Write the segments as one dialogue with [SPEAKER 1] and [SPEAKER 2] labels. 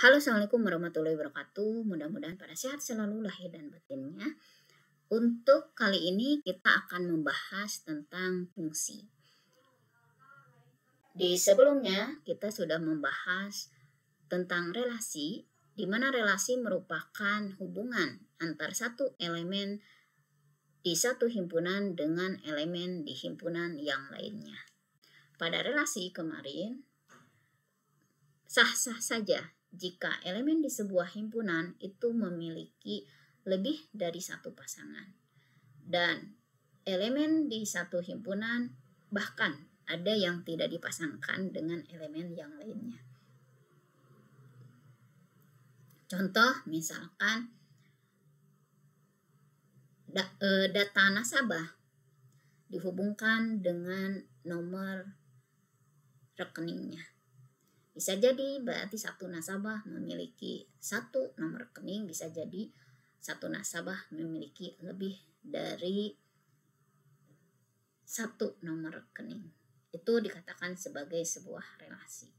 [SPEAKER 1] Halo, Assalamualaikum warahmatullahi wabarakatuh. Mudah-mudahan pada sehat selalu lahir dan batinnya. Untuk kali ini kita akan membahas tentang fungsi. Di sebelumnya kita sudah membahas tentang relasi, di mana relasi merupakan hubungan antar satu elemen di satu himpunan dengan elemen di himpunan yang lainnya. Pada relasi kemarin, sah-sah saja jika elemen di sebuah himpunan itu memiliki lebih dari satu pasangan. Dan elemen di satu himpunan bahkan ada yang tidak dipasangkan dengan elemen yang lainnya. Contoh misalkan data nasabah dihubungkan dengan nomor rekeningnya. Bisa jadi berarti satu nasabah memiliki satu nomor rekening, bisa jadi satu nasabah memiliki lebih dari satu nomor rekening. Itu dikatakan sebagai sebuah relasi.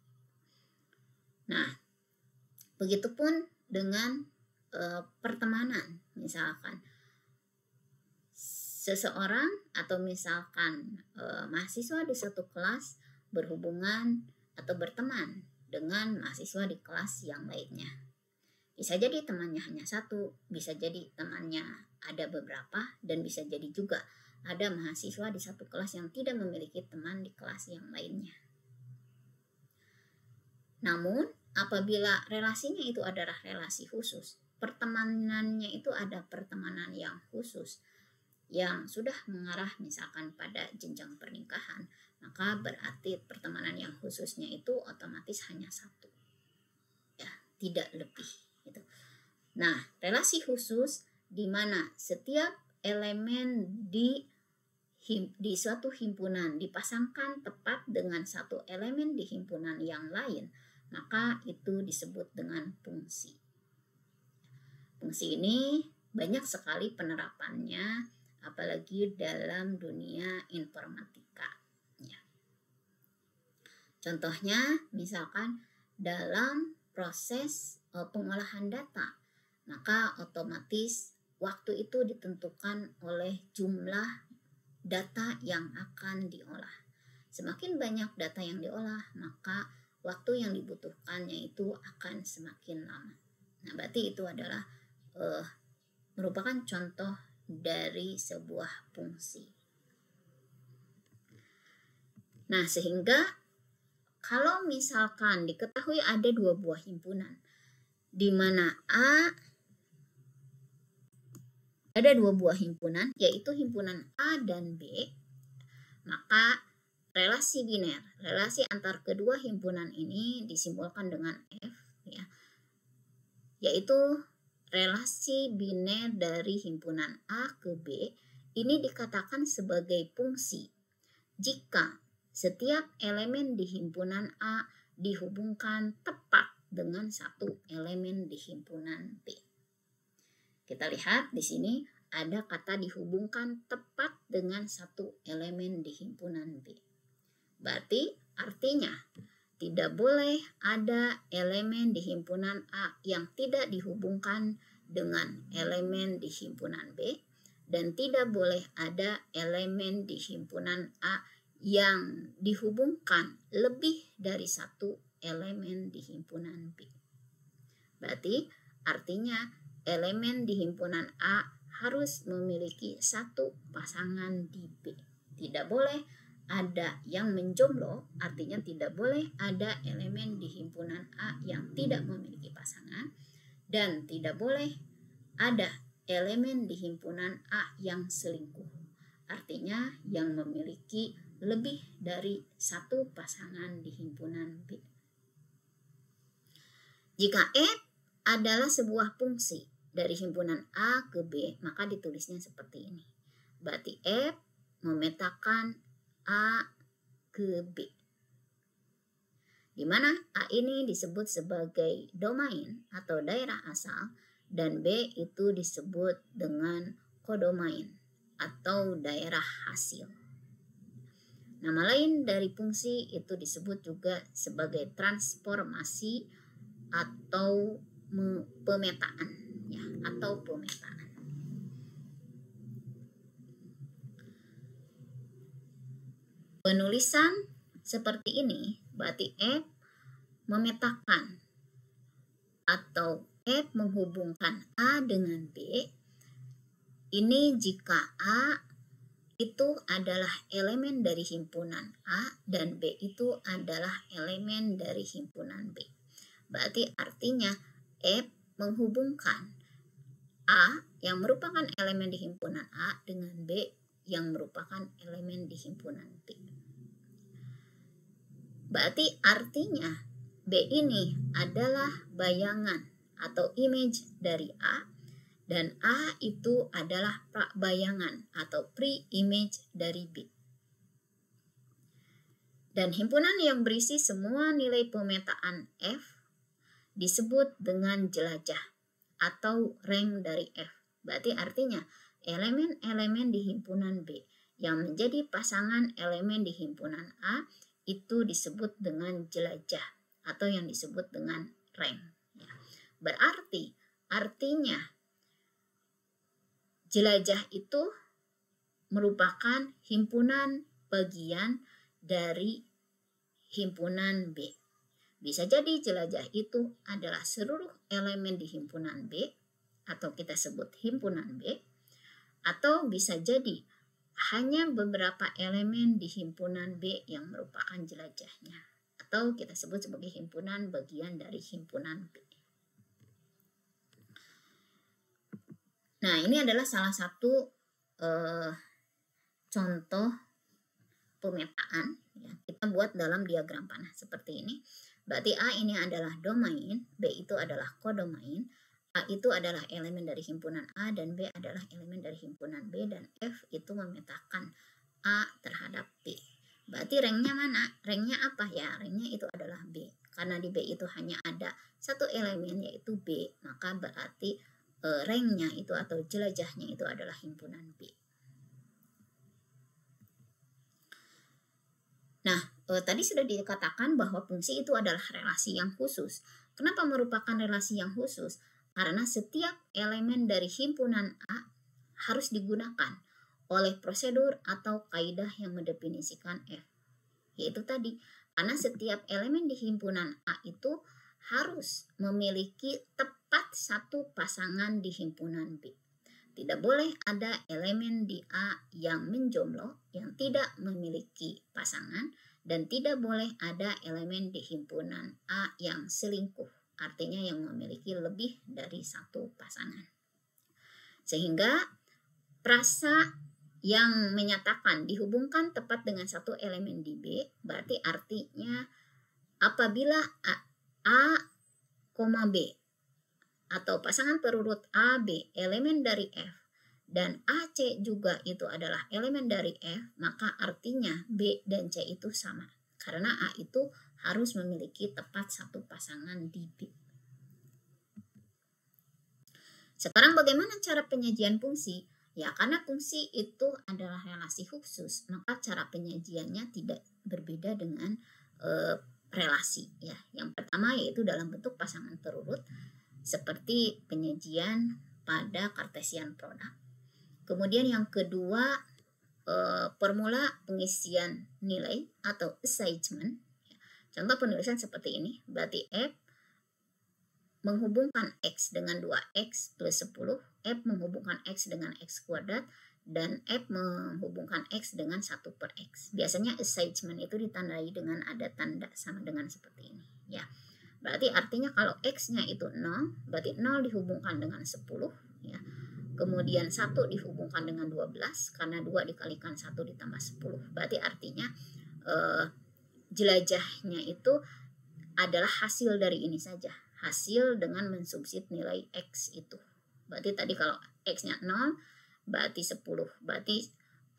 [SPEAKER 1] Nah, begitupun dengan pertemanan. Misalkan seseorang atau misalkan mahasiswa di satu kelas berhubungan atau berteman dengan mahasiswa di kelas yang lainnya. Bisa jadi temannya hanya satu, bisa jadi temannya ada beberapa, dan bisa jadi juga ada mahasiswa di satu kelas yang tidak memiliki teman di kelas yang lainnya. Namun, apabila relasinya itu adalah relasi khusus, pertemanannya itu ada pertemanan yang khusus, yang sudah mengarah misalkan pada jenjang pernikahan, maka berarti pertemanan yang khususnya itu otomatis hanya satu, ya, tidak lebih gitu. Nah, relasi khusus di mana setiap elemen di suatu himpunan dipasangkan tepat dengan satu elemen di himpunan yang lain, maka itu disebut dengan fungsi. Fungsi ini banyak sekali penerapannya, apalagi dalam dunia informatika. Ya. Contohnya, misalkan dalam proses pengolahan data, maka otomatis waktu itu ditentukan oleh jumlah data yang akan diolah. Semakin banyak data yang diolah, maka waktu yang dibutuhkannya itu akan semakin lama. Nah, berarti itu adalah merupakan contoh dari sebuah fungsi. Nah, sehingga kalau misalkan diketahui ada dua buah himpunan, di mana ada dua buah himpunan, yaitu himpunan A dan B, maka relasi biner, relasi antar kedua himpunan ini disimbolkan dengan F, ya, yaitu relasi biner dari himpunan A ke B. Ini dikatakan sebagai fungsi jika setiap elemen di himpunan A dihubungkan tepat dengan satu elemen di himpunan B. Kita lihat di sini ada kata dihubungkan tepat dengan satu elemen di himpunan B. Berarti artinya tidak boleh ada elemen di himpunan A yang tidak dihubungkan dengan elemen di himpunan B, dan tidak boleh ada elemen di himpunan A yang dihubungkan lebih dari satu elemen di himpunan B. Berarti artinya elemen di himpunan A harus memiliki satu pasangan di B. Tidak boleh ada yang menjomblo, artinya tidak boleh ada elemen di himpunan A yang tidak memiliki pasangan, dan tidak boleh ada elemen di himpunan A yang selingkuh, artinya yang memiliki lebih dari satu pasangan di himpunan B. Jika F adalah sebuah fungsi dari himpunan A ke B, maka ditulisnya seperti ini. Berarti F memetakan A ke B, di mana A ini disebut sebagai domain atau daerah asal, dan B itu disebut dengan kodomain atau daerah hasil. Nama lain dari fungsi itu disebut juga sebagai transformasi atau pemetaan ya, atau pemetaan. Penulisan seperti ini berarti F memetakan atau F menghubungkan A dengan B. Ini jika A itu adalah elemen dari himpunan A dan B itu adalah elemen dari himpunan B. Berarti artinya F menghubungkan A yang merupakan elemen di himpunan A dengan B yang merupakan elemen di himpunan B. Berarti artinya B ini adalah bayangan atau image dari A dan A itu adalah bayangan atau pre-image dari B. Dan himpunan yang berisi semua nilai pemetaan F disebut dengan jelajah atau rank dari F. Berarti artinya elemen-elemen di himpunan B yang menjadi pasangan elemen di himpunan A itu disebut dengan jelajah atau yang disebut dengan rank. Berarti artinya jelajah itu merupakan himpunan bagian dari himpunan B. Bisa jadi jelajah itu adalah seluruh elemen di himpunan B atau kita sebut himpunan B, atau bisa jadi hanya beberapa elemen di himpunan B yang merupakan jelajahnya atau kita sebut sebagai himpunan bagian dari himpunan B. Nah, ini adalah salah satu contoh pemetaan ya, kita buat dalam diagram panah seperti ini. Berarti A ini adalah domain, B itu adalah kodomain, A itu adalah elemen dari himpunan A dan B adalah elemen dari himpunan B, dan F itu memetakan A terhadap B. Berarti ranknya mana? Ranknya apa ya? Ranknya itu adalah B. Karena di B itu hanya ada satu elemen yaitu B, maka berarti ranknya itu atau jelajahnya itu adalah himpunan B. Nah, tadi sudah dikatakan bahwa fungsi itu adalah relasi yang khusus. Kenapa merupakan relasi yang khusus? Karena setiap elemen dari himpunan A harus digunakan oleh prosedur atau kaidah yang mendefinisikan F. Yaitu tadi, karena setiap elemen di himpunan A itu harus memiliki tepat satu pasangan di himpunan B. Tidak boleh ada elemen di A yang menjomblo, yang tidak memiliki pasangan, dan tidak boleh ada elemen di himpunan A yang selingkuh, artinya yang memiliki lebih dari satu pasangan. Sehingga frasa yang menyatakan dihubungkan tepat dengan satu elemen di B, berarti artinya apabila A, B atau pasangan perurut AB elemen dari F dan AC juga itu adalah elemen dari F, maka artinya B dan C itu sama. Karena A itu harus memiliki tepat satu pasangan di B. Sekarang bagaimana cara penyajian fungsi? Ya, karena fungsi itu adalah relasi khusus, maka cara penyajiannya tidak berbeda dengan relasi. Ya, yang pertama yaitu dalam bentuk pasangan terurut, seperti penyajian pada Cartesian product. Kemudian yang kedua, formula pengisian nilai atau assignment. Contoh penulisan seperti ini, berarti F menghubungkan X dengan 2X plus 10, F menghubungkan X dengan X kuadrat, dan F menghubungkan X dengan 1 per X. Biasanya assignment itu ditandai dengan ada tanda sama dengan seperti ini. Ya. Berarti artinya kalau X-nya itu 0, berarti 0 dihubungkan dengan 10. Ya. Kemudian 1 dihubungkan dengan 12, karena 2 dikalikan 1 ditambah 10. Berarti artinya jelajahnya itu adalah hasil dari ini saja. Hasil dengan mensubstitut nilai X itu. Berarti tadi kalau X-nya 0, berarti 10. Berarti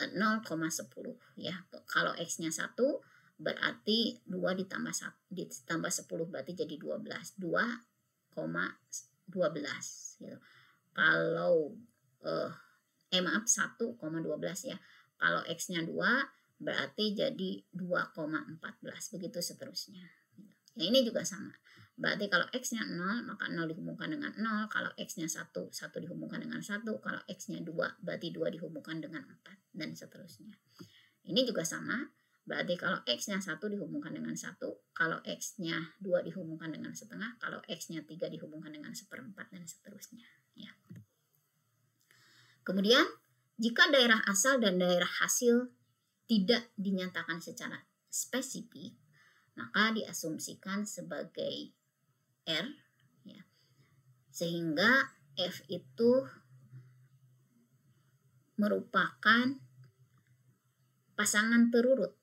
[SPEAKER 1] 0,10. Ya. Kalau X-nya 1, berarti 2 ditambah 10 berarti jadi 12. 2,12 gitu. Kalau 1,12 ya. Kalau X-nya 2 berarti jadi 2,14 begitu seterusnya. Ya, ini juga sama. Berarti kalau X-nya 0, maka 0 dihubungkan dengan 0. Kalau X-nya 1, 1 dihubungkan dengan 1. Kalau X-nya 2, berarti 2 dihubungkan dengan 4, dan seterusnya. Ini juga sama. Berarti kalau X-nya 1 dihubungkan dengan 1. Kalau X-nya 2 dihubungkan dengan setengah. Kalau X-nya 3 dihubungkan dengan 1/4, dan seterusnya. Ya. Kemudian, jika daerah asal dan daerah hasil tidak dinyatakan secara spesifik, maka diasumsikan sebagai R, ya. Sehingga F itu merupakan pasangan terurut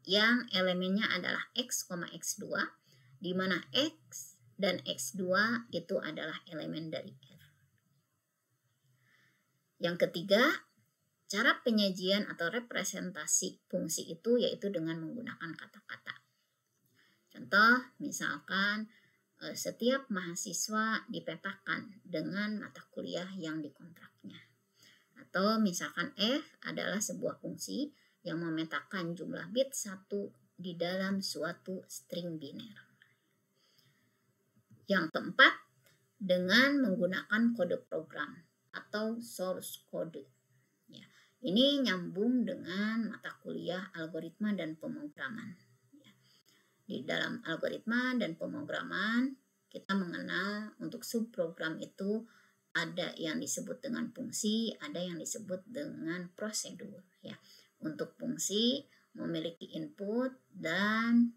[SPEAKER 1] yang elemennya adalah X, X2, di mana X dan X2 itu adalah elemen dari R. Yang ketiga, cara penyajian atau representasi fungsi itu yaitu dengan menggunakan kata-kata. Contoh, misalkan setiap mahasiswa dipetakan dengan mata kuliah yang dikontraknya. Atau misalkan F adalah sebuah fungsi yang memetakan jumlah bit 1 di dalam suatu string biner. Yang keempat, dengan menggunakan kode program atau source code. Ya, ini nyambung dengan mata kuliah algoritma dan pemrograman. Ya. Di dalam algoritma dan pemrograman, kita mengenal untuk subprogram itu ada yang disebut dengan fungsi, ada yang disebut dengan prosedur. Ya. Untuk fungsi memiliki input dan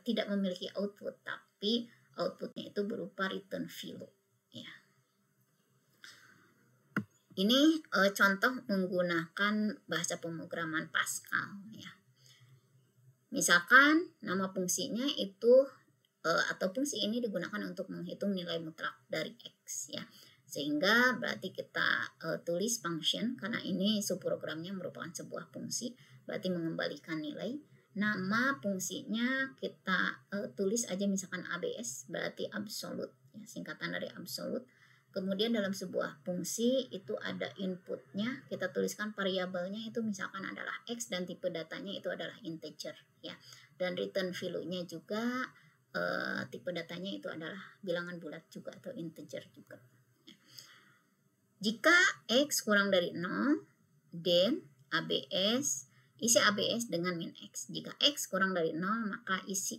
[SPEAKER 1] tidak memiliki output, tapi outputnya itu berupa return value. Ya. Ini contoh menggunakan bahasa pemrograman Pascal. Ya. Misalkan nama fungsinya itu atau fungsi ini digunakan untuk menghitung nilai mutlak dari X. Ya. Sehingga berarti kita tulis function, karena ini subprogramnya merupakan sebuah fungsi, berarti mengembalikan nilai. Nama fungsinya kita tulis aja misalkan ABS, berarti absolute, ya, singkatan dari absolute. Kemudian dalam sebuah fungsi itu ada inputnya, kita tuliskan variabelnya itu misalkan adalah X dan tipe datanya itu adalah integer. Ya. Dan return value-nya juga tipe datanya itu adalah bilangan bulat juga atau integer juga. Jika X kurang dari 0, then ABS, isi ABS dengan min X. Jika X kurang dari 0, maka isi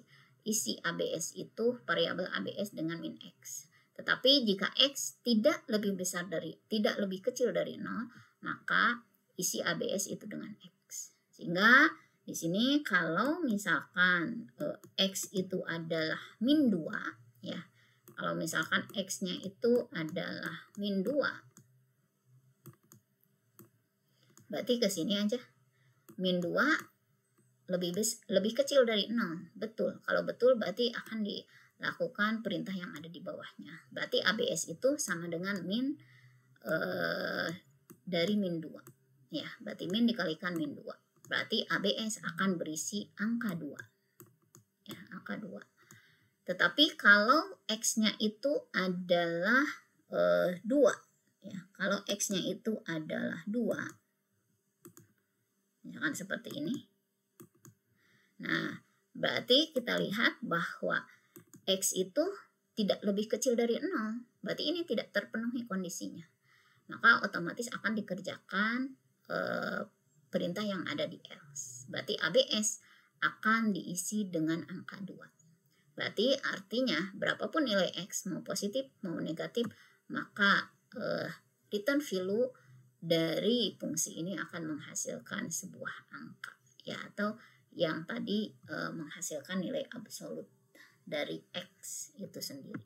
[SPEAKER 1] ABS itu variabel ABS dengan min X. Tetapi jika X tidak lebih kecil dari 0, maka isi ABS itu dengan X. Sehingga di sini kalau misalkan X itu adalah min 2, ya. Kalau misalkan X-nya itu adalah min 2, berarti ke sini aja. Min 2 lebih kecil dari 0. Betul. Kalau betul berarti akan dilakukan perintah yang ada di bawahnya. Berarti ABS itu sama dengan min dari min 2. Ya, berarti min dikalikan min 2. Berarti ABS akan berisi angka 2. Ya, angka 2. Tetapi kalau X-nya itu adalah 2. Ya, kalau X-nya itu adalah 2, misalkan seperti ini. Nah, berarti kita lihat bahwa X itu tidak lebih kecil dari 0. Berarti ini tidak terpenuhi kondisinya. Maka otomatis akan dikerjakan perintah yang ada di else. Berarti ABS akan diisi dengan angka 2. Berarti artinya berapapun nilai X, mau positif mau negatif, maka return value dari fungsi ini akan menghasilkan sebuah angka, ya, atau yang tadi menghasilkan nilai absolut dari X itu sendiri.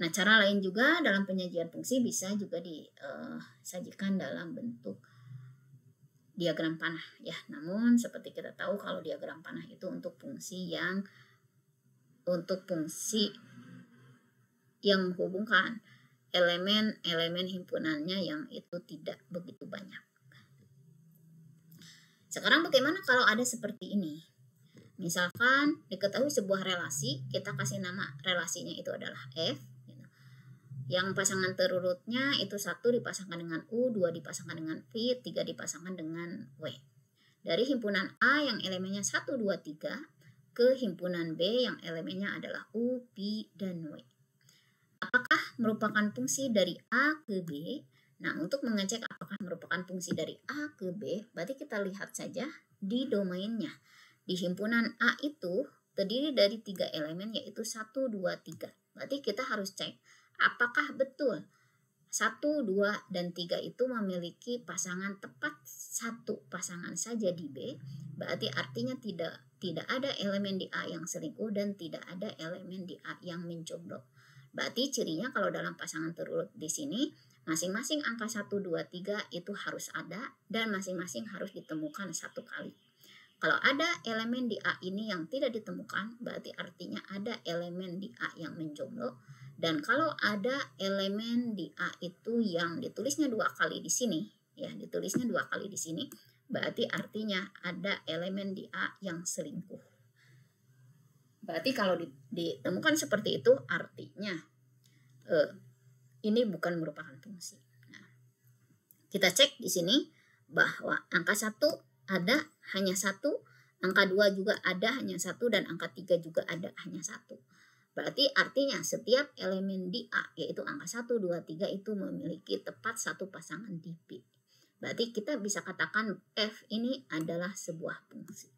[SPEAKER 1] Nah, cara lain juga dalam penyajian fungsi bisa juga disajikan dalam bentuk diagram panah, ya. Namun seperti kita tahu kalau diagram panah itu untuk fungsi yang menghubungkan elemen himpunannya yang itu tidak begitu banyak. Sekarang bagaimana kalau ada seperti ini? Misalkan diketahui sebuah relasi, kita kasih nama relasinya itu adalah F. Yang pasangan terurutnya itu 1 dipasangkan dengan U, 2 dipasangkan dengan V, 3 dipasangkan dengan W. Dari himpunan A yang elemennya 1, 2, 3, ke himpunan B yang elemennya adalah U, P, dan W. Apakah merupakan fungsi dari A ke B? Nah, untuk mengecek apakah merupakan fungsi dari A ke B, berarti kita lihat saja di domainnya. Di himpunan A itu terdiri dari 3 elemen, yaitu 1, 2, 3. Berarti kita harus cek apakah betul 1, 2, dan 3 itu memiliki pasangan tepat satu pasangan saja di B. Berarti artinya tidak ada elemen di A yang selingkuh dan tidak ada elemen di A yang menjomblo. Berarti cirinya kalau dalam pasangan terurut di sini, masing-masing angka 1, 2, 3 itu harus ada dan masing-masing harus ditemukan satu kali. Kalau ada elemen di A ini yang tidak ditemukan, berarti artinya ada elemen di A yang menjomblo. Dan kalau ada elemen di A itu yang ditulisnya 2 kali di sini, ya ditulisnya 2 kali di sini, berarti artinya ada elemen di A yang selingkuh. Berarti kalau ditemukan seperti itu, artinya ini bukan merupakan fungsi. Nah, kita cek di sini bahwa angka 1 ada hanya 1, angka 2 juga ada hanya 1, dan angka 3 juga ada hanya 1. Berarti artinya setiap elemen di A, yaitu angka 1, 2, 3 itu memiliki tepat satu pasangan di B. Berarti kita bisa katakan F ini adalah sebuah fungsi.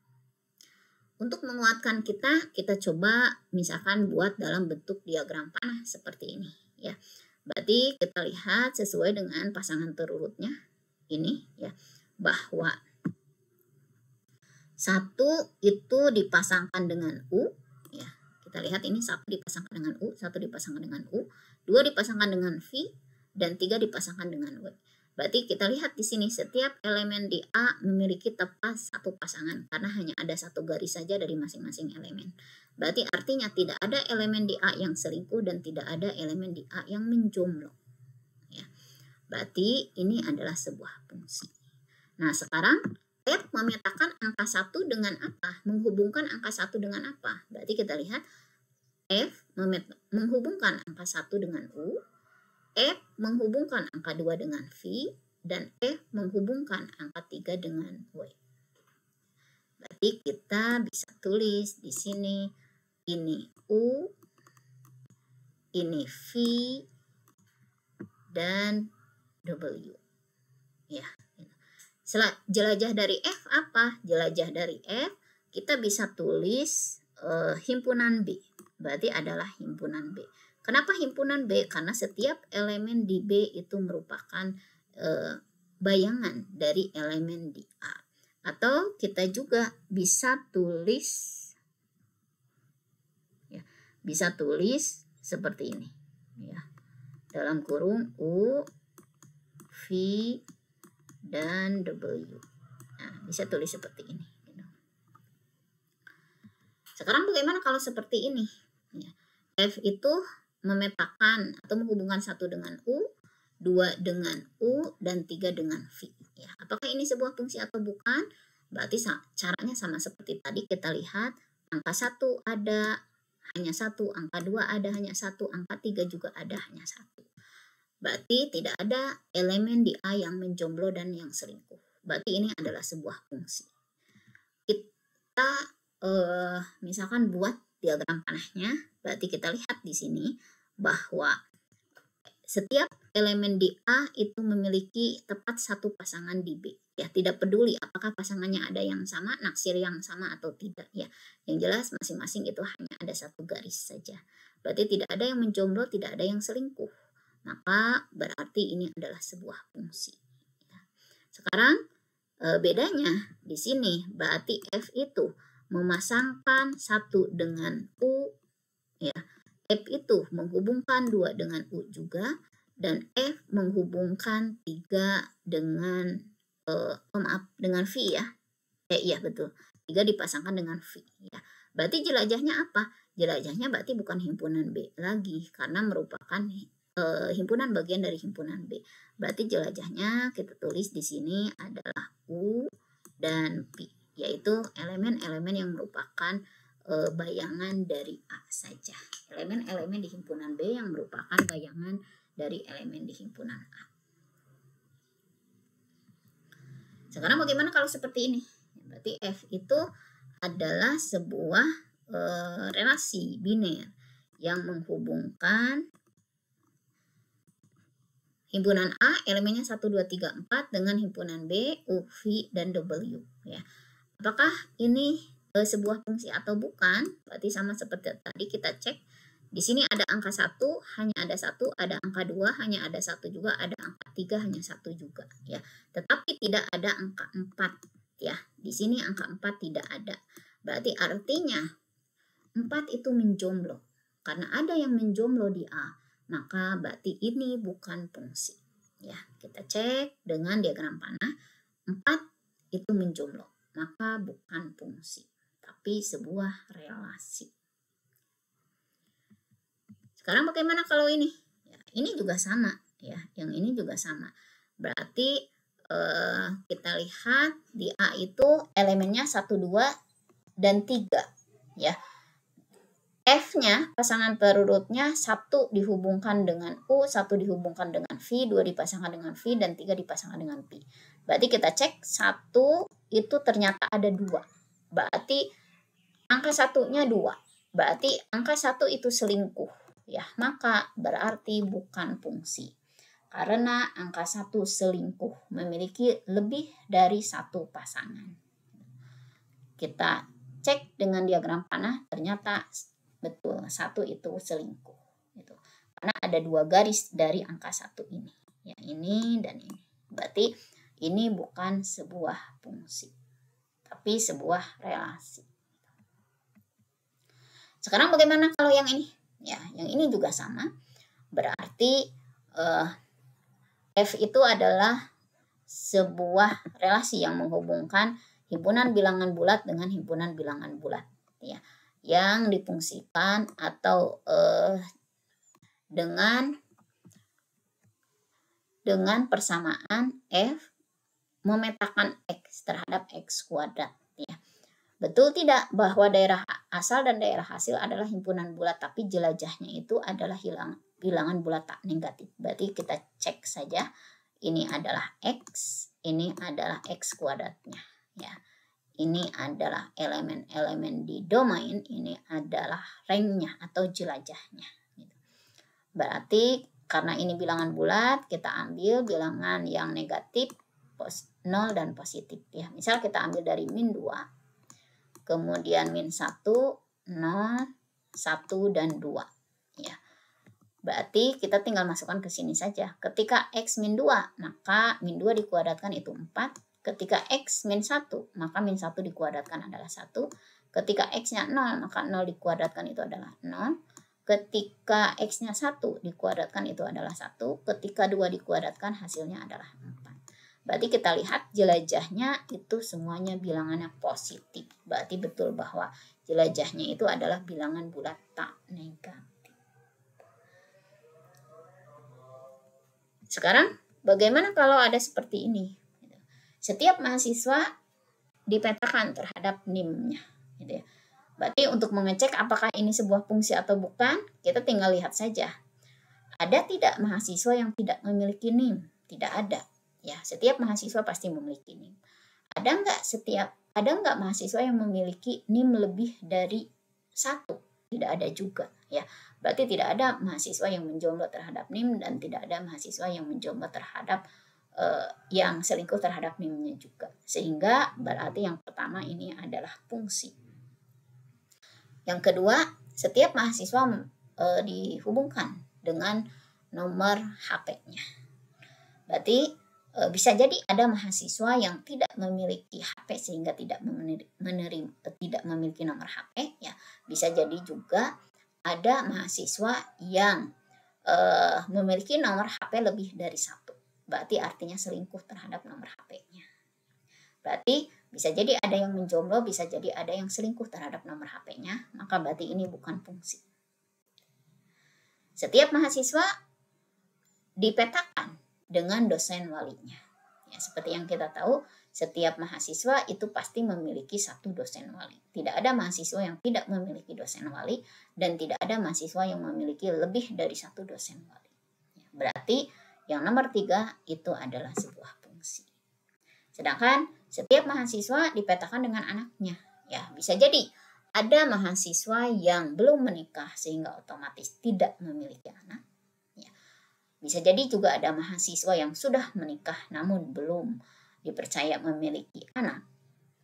[SPEAKER 1] Untuk menguatkan kita coba misalkan buat dalam bentuk diagram panah seperti ini, ya. Berarti kita lihat sesuai dengan pasangan terurutnya ini, ya, bahwa 1 itu dipasangkan dengan U, ya. Kita lihat ini 1 dipasangkan dengan U, 1 dipasangkan dengan U, 2 dipasangkan dengan V, dan 3 dipasangkan dengan W. Berarti kita lihat di sini setiap elemen di A memiliki tepat satu pasangan karena hanya ada satu garis saja dari masing-masing elemen. Berarti artinya tidak ada elemen di A yang selingkuh dan tidak ada elemen di A yang menjomblo. Ya. Berarti ini adalah sebuah fungsi. Nah, sekarang F memetakan angka 1 dengan apa? Menghubungkan angka 1 dengan apa? Berarti kita lihat F menghubungkan angka 1 dengan U, F menghubungkan angka 2 dengan V, dan F menghubungkan angka 3 dengan W. Berarti kita bisa tulis di sini ini U, ini V, dan W. Ya. Jelajah dari F apa? Jelajah dari F kita bisa tulis himpunan B. Berarti adalah himpunan B. Kenapa himpunan B? Karena setiap elemen di B itu merupakan bayangan dari elemen di A. Atau kita juga bisa tulis, ya, bisa tulis seperti ini, ya, dalam kurung U, V, dan W. Nah, bisa tulis seperti ini. Sekarang bagaimana kalau seperti ini? Ya, F itu memetakan atau menghubungkan 1 dengan U, 2 dengan U, dan 3 dengan V. Ya, apakah ini sebuah fungsi atau bukan? Berarti caranya sama seperti tadi. Kita lihat angka 1 ada hanya 1, angka 2 ada hanya 1, angka 3 juga ada hanya 1. Berarti tidak ada elemen di A yang menjomblo dan yang selingkuh. Berarti ini adalah sebuah fungsi. Kita misalkan buat diagram panahnya, berarti kita lihat di sini bahwa setiap elemen di A itu memiliki tepat satu pasangan di B. Ya, tidak peduli apakah pasangannya ada yang sama, naksir yang sama atau tidak, ya. Yang jelas masing-masing itu hanya ada satu garis saja. Berarti tidak ada yang menjomblo, tidak ada yang selingkuh. Maka berarti ini adalah sebuah fungsi. Ya. Sekarang bedanya di sini berarti F itu memasangkan 1 dengan U, ya. F itu menghubungkan 2 dengan U juga, dan F menghubungkan 3 dengan dengan V, ya. Iya betul. 3 dipasangkan dengan V, ya. Berarti jelajahnya apa? Jelajahnya berarti bukan himpunan B lagi karena merupakan himpunan bagian dari himpunan B. Berarti jelajahnya kita tulis di sini adalah U dan P, yaitu elemen-elemen yang merupakan bayangan dari A saja. Elemen-elemen di himpunan B yang merupakan bayangan dari elemen di himpunan A. Sekarang bagaimana kalau seperti ini? Berarti F itu adalah sebuah relasi biner yang menghubungkan himpunan A elemennya 1, 2, 3, 4 dengan himpunan B, U, V, dan W. Ya. Apakah ini sebuah fungsi atau bukan? Berarti sama seperti tadi kita cek. Di sini ada angka 1, hanya ada 1, ada angka 2, hanya ada 1 juga, ada angka 3, hanya 1 juga. Ya. Tetapi tidak ada angka 4. Ya. Di sini angka 4 tidak ada. Berarti artinya 4 itu menjomblo. Karena ada yang menjomblo di A, maka berarti ini bukan fungsi. Ya, kita cek dengan diagram panah. 4 itu menjomblo, maka bukan fungsi, tapi sebuah relasi. Sekarang bagaimana kalau ini? Ya, ini juga sama, ya. Yang ini juga sama. Berarti kita lihat di A itu elemennya 1, 2, dan 3, ya. F-nya, pasangan perurutnya 1 dihubungkan dengan U, 1 dihubungkan dengan V, 2 dipasangkan dengan V, dan 3 dipasangkan dengan P. Berarti kita cek 1 itu ternyata ada 2. Berarti angka 1-nya 2. Berarti angka 1 itu selingkuh. Ya, maka berarti bukan fungsi. Karena angka 1 selingkuh, memiliki lebih dari 1 pasangan. Kita cek dengan diagram panah, ternyata betul 1 itu selingkuh. Gitu. Karena ada 2 garis dari angka 1 ini. Ya, ini dan ini. Berarti ini bukan sebuah fungsi, tapi sebuah relasi. Sekarang bagaimana kalau yang ini? Ya, yang ini juga sama. Berarti F itu adalah sebuah relasi yang menghubungkan himpunan bilangan bulat dengan himpunan bilangan bulat, ya, yang difungsikan atau dengan persamaan F memetakan X terhadap X kuadrat, ya. Betul tidak bahwa daerah asal dan daerah hasil adalah himpunan bulat, tapi jelajahnya itu adalah bilangan bulat tak negatif. Berarti kita cek saja, ini adalah X, ini adalah X kuadratnya, ya. Ini adalah elemen-elemen di domain, ini adalah rangnya atau jelajahnya. Berarti karena ini bilangan bulat, kita ambil bilangan yang negatif, 0 dan positif, ya. Misal kita ambil dari min 2, kemudian min 1, 0, 1, dan 2. Ya. Berarti kita tinggal masukkan ke sini saja. Ketika X min 2, maka min 2 dikuadratkan itu 4. Ketika X min 1, maka min 1 dikuadratkan adalah 1. Ketika X-nya 0, maka 0 dikuadratkan itu adalah 0. Ketika X-nya 1 dikuadratkan itu adalah 1. Ketika 2 dikuadratkan hasilnya adalah 4. Berarti kita lihat jelajahnya itu semuanya bilangannya positif. Berarti betul bahwa jelajahnya itu adalah bilangan bulat tak negatif. Sekarang bagaimana kalau ada seperti ini? Setiap mahasiswa dipetakan terhadap NIM-nya. Gitu ya. Berarti untuk mengecek apakah ini sebuah fungsi atau bukan, kita tinggal lihat saja. Ada tidak mahasiswa yang tidak memiliki NIM? Tidak ada. Ya, setiap mahasiswa pasti memiliki NIM. Ada nggak mahasiswa yang memiliki NIM lebih dari 1? Tidak ada juga, ya. Berarti tidak ada mahasiswa yang menjomblo terhadap NIM dan tidak ada mahasiswa yang menjomblo terhadap yang selingkuh terhadap NIM-nya juga. Sehingga berarti yang pertama ini adalah fungsi. Yang kedua, setiap mahasiswa dihubungkan dengan nomor HP-nya. Berarti bisa jadi ada mahasiswa yang tidak memiliki HP sehingga tidak memiliki nomor HP, ya. Bisa jadi juga ada mahasiswa yang memiliki nomor HP lebih dari 1. Berarti artinya selingkuh terhadap nomor HP-nya. Berarti bisa jadi ada yang menjomblo, bisa jadi ada yang selingkuh terhadap nomor HP-nya, maka berarti ini bukan fungsi. Setiap mahasiswa dipetakan dengan dosen walinya. Ya, seperti yang kita tahu, setiap mahasiswa itu pasti memiliki 1 dosen wali. Tidak ada mahasiswa yang tidak memiliki dosen wali dan tidak ada mahasiswa yang memiliki lebih dari 1 dosen wali. Ya, berarti yang nomor 3 itu adalah sebuah fungsi. Sedangkan setiap mahasiswa dipetakan dengan anaknya. Ya, bisa jadi ada mahasiswa yang belum menikah sehingga otomatis tidak memiliki anak. Ya. Bisa jadi juga ada mahasiswa yang sudah menikah namun belum dipercaya memiliki anak.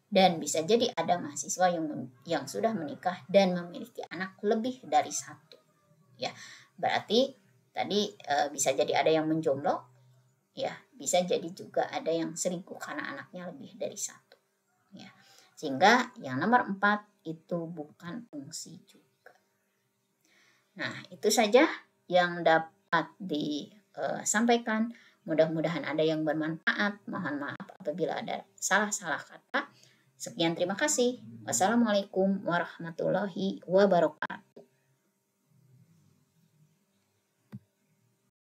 [SPEAKER 1] Dan bisa jadi ada mahasiswa yang sudah menikah dan memiliki anak lebih dari satu. Ya, berarti tadi bisa jadi ada yang menjomblo, ya bisa jadi juga ada yang selingkuh karena anaknya lebih dari satu, ya sehingga yang nomor 4 itu bukan fungsi juga. Nah itu saja yang dapat disampaikan, mudah-mudahan ada yang bermanfaat. Mohon maaf apabila ada salah-salah kata. Sekian, terima kasih. Wassalamualaikum warahmatullahi wabarakatuh.